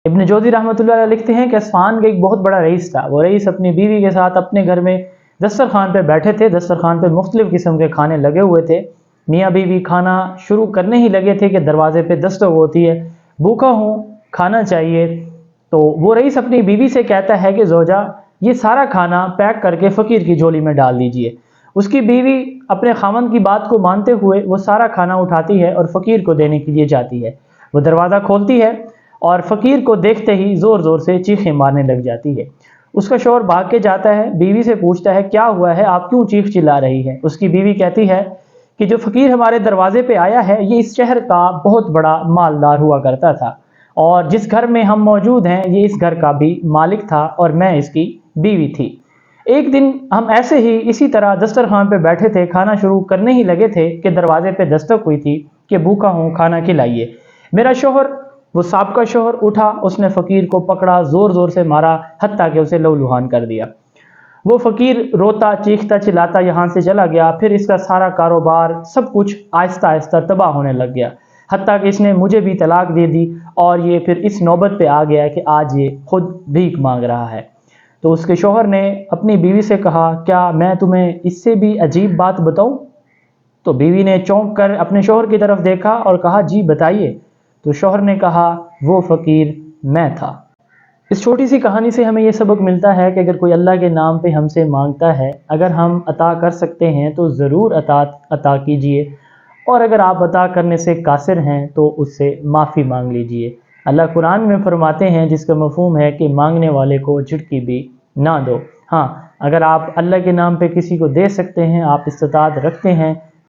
ابن جوزی रहमतुल्लाह अलैह लिखते हैं कि अस्फहान का एक बहुत बड़ा रईस था। वो रईस अपनी बीवी के साथ अपने घर में दस्तरखान पे बैठे थे। दस्तरखान पे मुख्तलिफ़ किस्म के खाने लगे हुए थे। मियाँ बीवी खाना शुरू करने ही लगे थे कि दरवाज़े पे दस्तक होती है, भूखा हूँ, खाना चाहिए। तो वो रईस अपनी बीवी से कहता है कि ज़ौजा, ये सारा खाना पैक करके फ़कीर की झोली में डाल दीजिए। उसकी बीवी अपने खामन की बात को मानते हुए वो सारा खाना उठाती है और फ़कीर को देने के लिए जाती है। वो दरवाज़ा खोलती है और फ़कीर को देखते ही ज़ोर ज़ोर से चीखें मारने लग जाती है। उसका शौहर भाग के जाता है, बीवी से पूछता है क्या हुआ है, आप क्यों चीख चिल्ला रही है। उसकी बीवी कहती है कि जो फ़कीर हमारे दरवाज़े पे आया है ये इस शहर का बहुत बड़ा मालदार हुआ करता था, और जिस घर में हम मौजूद हैं ये इस घर का भी मालिक था और मैं इसकी बीवी थी। एक दिन हम ऐसे ही इसी तरह दस्तरखान पे बैठे थे, खाना शुरू करने ही लगे थे कि दरवाजे पे दस्तक हुई थी कि भूखा हूँ, खाना खिलाइए। मेरा शौहर, वो साबका शौहर, उठा, उसने फ़कीर को पकड़ा, ज़ोर ज़ोर से मारा, हत्ता कि उसे लहूलुहान कर दिया। वो फ़कीर रोता चीखता चिल्लाता यहाँ से चला गया। फिर इसका सारा कारोबार सब कुछ आहिस्ता आहिस्ता तबाह होने लग गया, हत्ता कि इसने मुझे भी तलाक दे दी और ये फिर इस नौबत पे आ गया कि आज ये खुद भीख मांग रहा है। तो उसके शौहर ने अपनी बीवी से कहा, क्या मैं तुम्हें इससे भी अजीब बात बताऊं? तो बीवी ने चौंक कर अपने शौहर की तरफ देखा और कहा, जी बताइए। तो शौहर ने कहा, वो फ़कीर मैं था। इस छोटी सी कहानी से हमें ये सबक मिलता है कि अगर कोई अल्लाह के नाम पे हमसे मांगता है, अगर हम अता कर सकते हैं तो ज़रूर अता कीजिए, और अगर आप अता करने से कासिर हैं तो उससे माफ़ी मांग लीजिए। अल्लाह कुरान में फरमाते हैं, जिसका मफ़हूम है कि मांगने वाले को झिटकी भी ना दो। हाँ, अगर आप अल्लाह के नाम पे किसी को दे सकते हैं, आप इस्तात रखते हैं